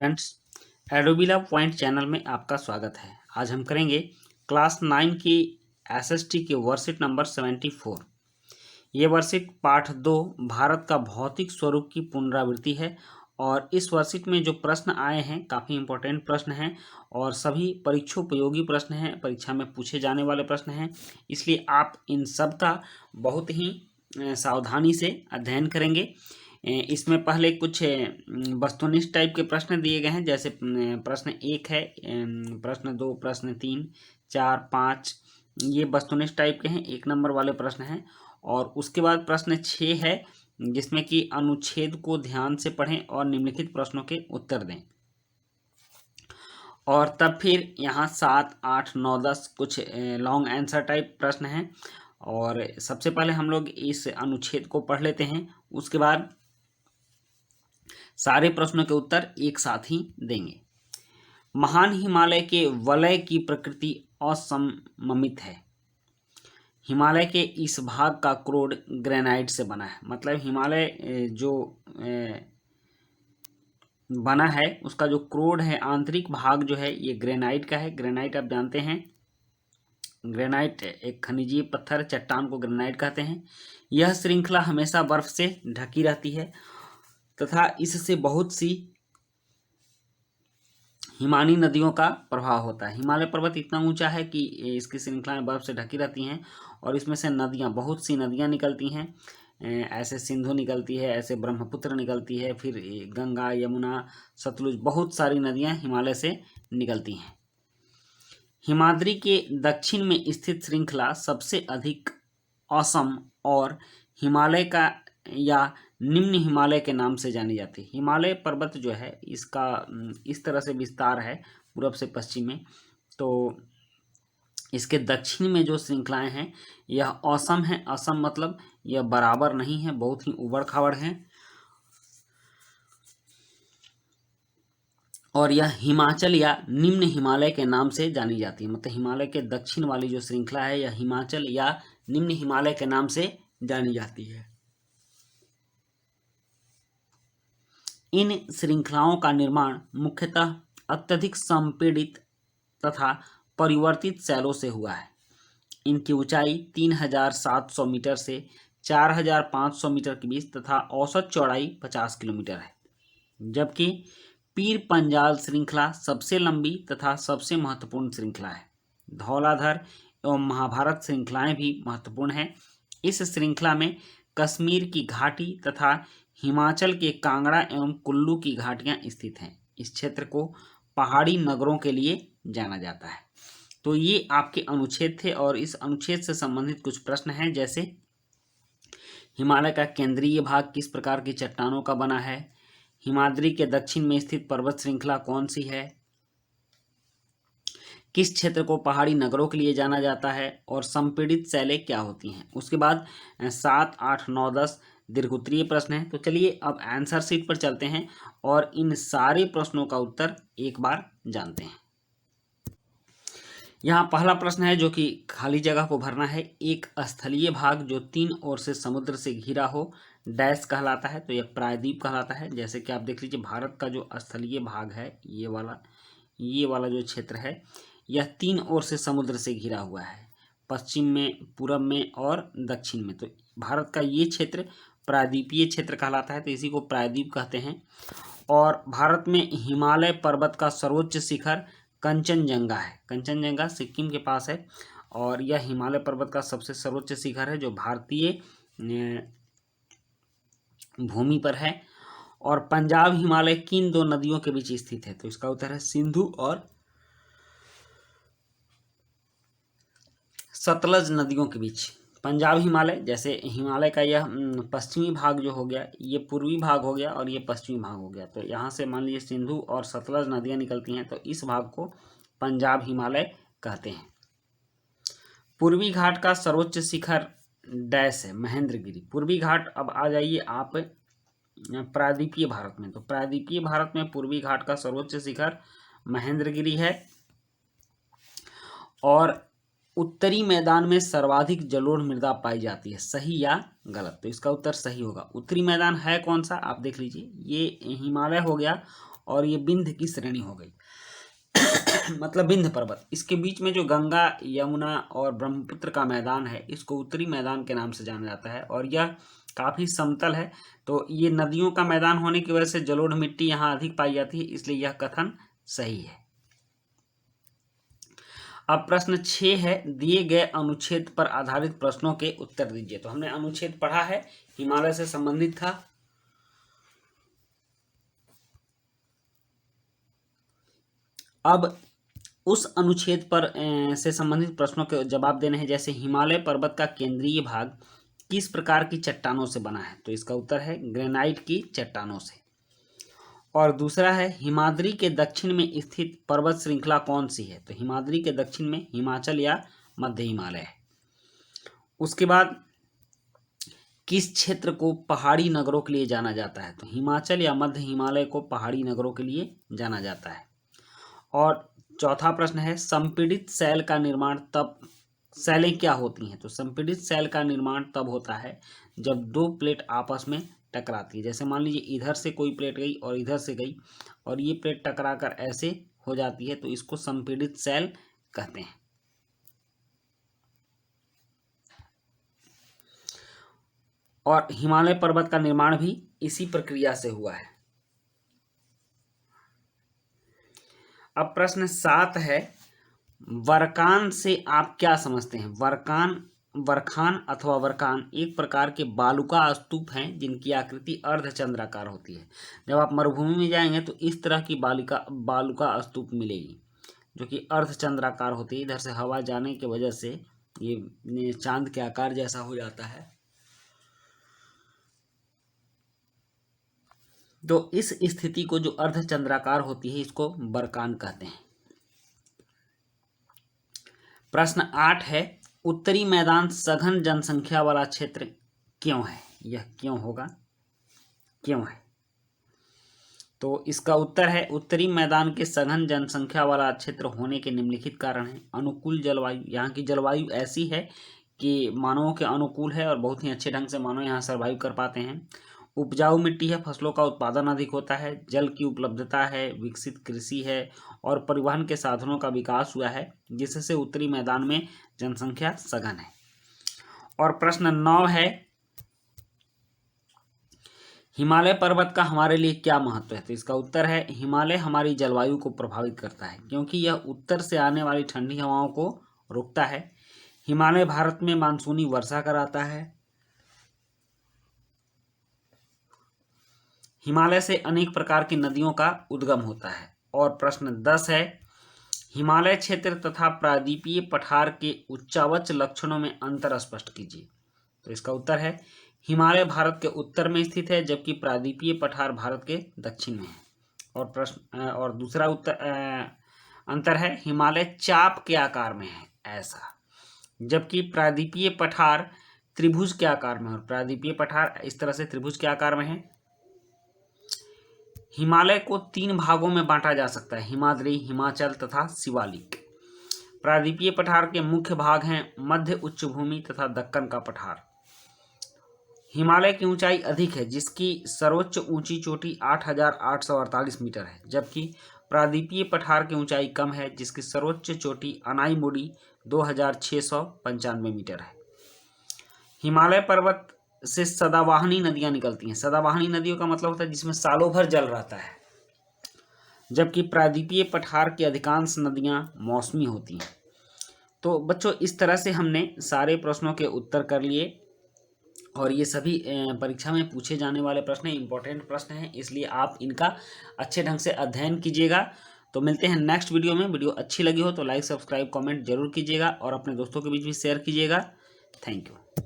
Friends, एडोबिला point channel में आपका स्वागत है। आज हम करेंगे क्लास 9 की एसएसटी के वर्कशीट नंबर 74। ये वर्कशीट पाठ 2 भारत का भौतिक स्वरूप की पुनरावृत्ति है और इस वर्कशीट में जो प्रश्न आए हैं काफ़ी इंपॉर्टेंट प्रश्न हैं और सभी परीक्षोपयोगी प्रश्न हैं, परीक्षा में पूछे जाने वाले प्रश्न हैं। इसलिए आप इन सब का बहुत ही सावधानी से अध्ययन करेंगे। इसमें पहले कुछ वस्तुनिष्ठ टाइप के प्रश्न दिए गए हैं, जैसे प्रश्न 1 है, प्रश्न 2, प्रश्न 3, 4, 5 ये वस्तुनिष्ठ टाइप के हैं, 1 नंबर वाले प्रश्न हैं। और उसके बाद प्रश्न 6 है, जिसमें कि अनुच्छेद को ध्यान से पढ़ें और निम्नलिखित प्रश्नों के उत्तर दें। और तब फिर यहाँ 7, 8, 9, 10 कुछ लॉन्ग आंसर टाइप प्रश्न हैं। और सबसे पहले हम लोग इस अनुच्छेद को पढ़ लेते हैं, उसके बाद सारे प्रश्नों के उत्तर एक साथ ही देंगे। महान हिमालय के वलय की प्रकृति असममित है। हिमालय के इस भाग का क्रोड ग्रेनाइट से बना है। मतलब हिमालय जो बना है उसका जो क्रोड है, आंतरिक भाग जो है, ये ग्रेनाइट का है। ग्रेनाइट आप जानते हैं, ग्रेनाइट एक खनिजीय पत्थर, चट्टान को ग्रेनाइट कहते हैं। यह श्रृंखला हमेशा बर्फ से ढकी रहती है तथा इससे बहुत सी हिमानी नदियों का प्रभाव होता है। हिमालय पर्वत इतना ऊंचा है कि इसकी श्रृंखलाएं बर्फ से ढकी रहती हैं और इसमें से नदियां, बहुत सी नदियां निकलती हैं। ऐसे सिंधु निकलती है, ऐसे ब्रह्मपुत्र निकलती है, फिर गंगा, यमुना, सतलुज, बहुत सारी नदियां हिमालय से निकलती हैं। हिमाद्री के दक्षिण में स्थित श्रृंखला सबसे अधिक असम और हिमालय का या निम्न हिमालय के नाम से जानी जाती है। हिमालय पर्वत जो है इसका इस तरह से विस्तार है पूरब से पश्चिम में, तो इसके दक्षिण में जो श्रृंखलाएं हैं यह असम है। असम मतलब यह बराबर नहीं है, बहुत ही उबड़ खाबड़ है। और यह हिमाचल या निम्न हिमालय के नाम से जानी जाती है। मतलब हिमालय के दक्षिण वाली जो श्रृंखला है यह हिमाचल या निम्न हिमालय के नाम से जानी जाती है। इन श्रृंखलाओं का निर्माण मुख्यतः अत्यधिक संपीड़ित तथा परिवर्तित शैलों से हुआ है। इनकी ऊंचाई 3700 मीटर से 4500 मीटर के बीच तथा औसत चौड़ाई 50 किलोमीटर है। जबकि पीर पंजाल श्रृंखला सबसे लंबी तथा सबसे महत्वपूर्ण श्रृंखला है। धौलाधर एवं महाभारत श्रृंखलाएं भी महत्वपूर्ण हैं। इस श्रृंखला में कश्मीर की घाटी तथा हिमाचल के कांगड़ा एवं कुल्लू की घाटियां स्थित हैं। इस क्षेत्र को पहाड़ी नगरों के लिए जाना जाता है। तो ये आपके अनुच्छेद थे और इस अनुच्छेद से संबंधित कुछ प्रश्न हैं, जैसे हिमालय का केंद्रीय भाग किस प्रकार की चट्टानों का बना है, हिमाद्री के दक्षिण में स्थित पर्वत श्रृंखला कौन सी है, किस क्षेत्र को पहाड़ी नगरों के लिए जाना जाता है और संपीड़ित शैलें क्या होती हैं। उसके बाद 7, 8, 9, 10 दीर्घोत्तरीय प्रश्न हैं। तो चलिए अब आंसर शीट पर चलते हैं और इन सारे प्रश्नों का उत्तर एक बार जानते हैं। यहाँ पहला प्रश्न है जो कि खाली जगह को भरना है। एक स्थलीय भाग जो 3 ओर से समुद्र से घिरा हो डैश कहलाता है। तो यह प्रायद्वीप कहलाता है। जैसे कि आप देख लीजिए, भारत का जो स्थलीय भाग है, ये वाला जो क्षेत्र है, यह 3 ओर से समुद्र से घिरा हुआ है, पश्चिम में, पूरब में और दक्षिण में। तो भारत का ये क्षेत्र प्रायद्वीपीय क्षेत्र कहलाता है, तो इसी को प्रायद्वीप कहते हैं। और भारत में हिमालय पर्वत का सर्वोच्च शिखर कंचनजंगा है। कंचनजंगा सिक्किम के पास है और यह हिमालय पर्वत का सबसे सर्वोच्च शिखर है जो भारतीय भूमि पर है। और पंजाब हिमालय किन 2 नदियों के बीच स्थित है? तो इसका उत्तर है सिंधु और सतलज नदियों के बीच। पंजाब हिमालय, जैसे हिमालय का यह पश्चिमी भाग जो हो गया, ये पूर्वी भाग हो गया और ये पश्चिमी भाग हो गया। तो यहाँ से मान लीजिए सिंधु और सतलज नदियाँ निकलती हैं, तो इस भाग को पंजाब हिमालय कहते हैं। पूर्वी घाट का सर्वोच्च शिखर डैश है, महेंद्रगिरी। पूर्वी घाट, अब आ जाइए आप प्रायद्वीपीय भारत में। तो प्रायद्वीपीय भारत में पूर्वी घाट का सर्वोच्च शिखर महेंद्रगिरी है। और उत्तरी मैदान में सर्वाधिक जलोढ़ मृदा पाई जाती है, सही या गलत? तो इसका उत्तर सही होगा। उत्तरी मैदान है कौन सा, आप देख लीजिए, ये हिमालय हो गया और ये विंध्य की श्रेणी हो गई मतलब विंध्य पर्वत। इसके बीच में जो गंगा, यमुना और ब्रह्मपुत्र का मैदान है, इसको उत्तरी मैदान के नाम से जाना जाता है और यह काफ़ी समतल है। तो ये नदियों का मैदान होने की वजह से जलोढ़ मिट्टी यहाँ अधिक पाई जाती है, इसलिए यह कथन सही है। अब प्रश्न 6 है, दिए गए अनुच्छेद पर आधारित प्रश्नों के उत्तर दीजिए। तो हमने अनुच्छेद पढ़ा है, हिमालय से संबंधित था। अब उस अनुच्छेद पर से संबंधित प्रश्नों के जवाब देने हैं। जैसे हिमालय पर्वत का केंद्रीय भाग किस प्रकार की चट्टानों से बना है? तो इसका उत्तर है ग्रेनाइट की चट्टानों से। और दूसरा है, हिमाद्री के दक्षिण में स्थित पर्वत श्रृंखला कौन सी है? तो हिमाद्री के दक्षिण में हिमाचल या मध्य हिमालय है। उसके बाद किस क्षेत्र को पहाड़ी नगरों के लिए जाना जाता है? तो हिमाचल या मध्य हिमालय को पहाड़ी नगरों के लिए जाना जाता है। और चौथा प्रश्न है, संपीड़ित सेल का निर्माण तब, सेलें क्या होती हैं? तो संपीड़ित सेल का निर्माण तब होता है जब दो प्लेट आपस में टकराती है। जैसे मान लीजिए इधर से कोई प्लेट गई और इधर से गई और ये प्लेट टकराकर ऐसे हो जाती है, तो इसको संपीड़ित सेल कहते हैं। और हिमालय पर्वत का निर्माण भी इसी प्रक्रिया से हुआ है। अब प्रश्न 7 है, वर्कान से आप क्या समझते हैं? वर्खान अथवा वर्कान एक प्रकार के बालुका स्तूप हैं जिनकी आकृति अर्धचंद्राकार होती है। जब आप मरुभूमि में जाएंगे तो इस तरह की बालुका स्तूप मिलेगी जो कि अर्धचंद्राकार होती है। इधर से हवा जाने की वजह से ये चांद के आकार जैसा हो जाता है। तो इस स्थिति को जो अर्धचंद्राकार होती है इसको वर्कान कहते हैं। प्रश्न 8 है, उत्तरी मैदान सघन जनसंख्या वाला क्षेत्र क्यों है? यह क्यों होगा, क्यों है? तो इसका उत्तर है, उत्तरी मैदान के सघन जनसंख्या वाला क्षेत्र होने के निम्नलिखित कारण हैं। अनुकूल जलवायु, यहाँ की जलवायु ऐसी है कि मानवों के अनुकूल है और बहुत ही अच्छे ढंग से मानव यहाँ सर्वाइव कर पाते हैं। उपजाऊ मिट्टी है, फसलों का उत्पादन अधिक होता है, जल की उपलब्धता है, विकसित कृषि है और परिवहन के साधनों का विकास हुआ है, जिससे उत्तरी मैदान में जनसंख्या सघन है। और प्रश्न 9 है, हिमालय पर्वत का हमारे लिए क्या महत्व है? तो इसका उत्तर है, हिमालय हमारी जलवायु को प्रभावित करता है क्योंकि यह उत्तर से आने वाली ठंडी हवाओं को रोकता है। हिमालय भारत में मानसूनी वर्षा कराता है। हिमालय से अनेक प्रकार की नदियों का उद्गम होता है। और प्रश्न 10 है, हिमालय क्षेत्र तथा प्रायद्वीपीय पठार के उच्चावच लक्षणों में अंतर स्पष्ट कीजिए। तो इसका उत्तर है, हिमालय भारत के उत्तर में स्थित है जबकि प्रायद्वीपीय पठार भारत के दक्षिण में है। और दूसरा अंतर है, हिमालय चाप के आकार में है ऐसा, जबकि प्रायद्वीपीय पठार त्रिभुज के आकार में है। और प्रायद्वीपीय पठार इस तरह से त्रिभुज के आकार में है। हिमालय को 3 भागों में बांटा जा सकता है, हिमाद्री, हिमाचल तथा शिवालिक। प्रायद्वीपीय पठार के मुख्य भाग हैं मध्य उच्चभूमि तथा दक्कन का पठार। हिमालय की ऊंचाई अधिक है जिसकी सर्वोच्च ऊंची चोटी 8,848 मीटर है, जबकि प्रायद्वीपीय पठार की ऊंचाई कम है जिसकी सर्वोच्च चोटी अनाईमुड़ी 2,695 मीटर है। हिमालय पर्वत से सदावाहनी नदियां निकलती हैं। सदावाहनी नदियों का मतलब होता है जिसमें सालों भर जल रहता है, जबकि प्रायद्वीपीय पठार की अधिकांश नदियां मौसमी होती हैं। तो बच्चों, इस तरह से हमने सारे प्रश्नों के उत्तर कर लिए और ये सभी परीक्षा में पूछे जाने वाले प्रश्न हैं, इंपॉर्टेंट प्रश्न हैं, इसलिए आप इनका अच्छे ढंग से अध्ययन कीजिएगा। तो मिलते हैं नेक्स्ट वीडियो में। वीडियो अच्छी लगी हो तो लाइक, सब्सक्राइब, कमेंट जरूर कीजिएगा और अपने दोस्तों के बीच भी शेयर कीजिएगा। Thank you.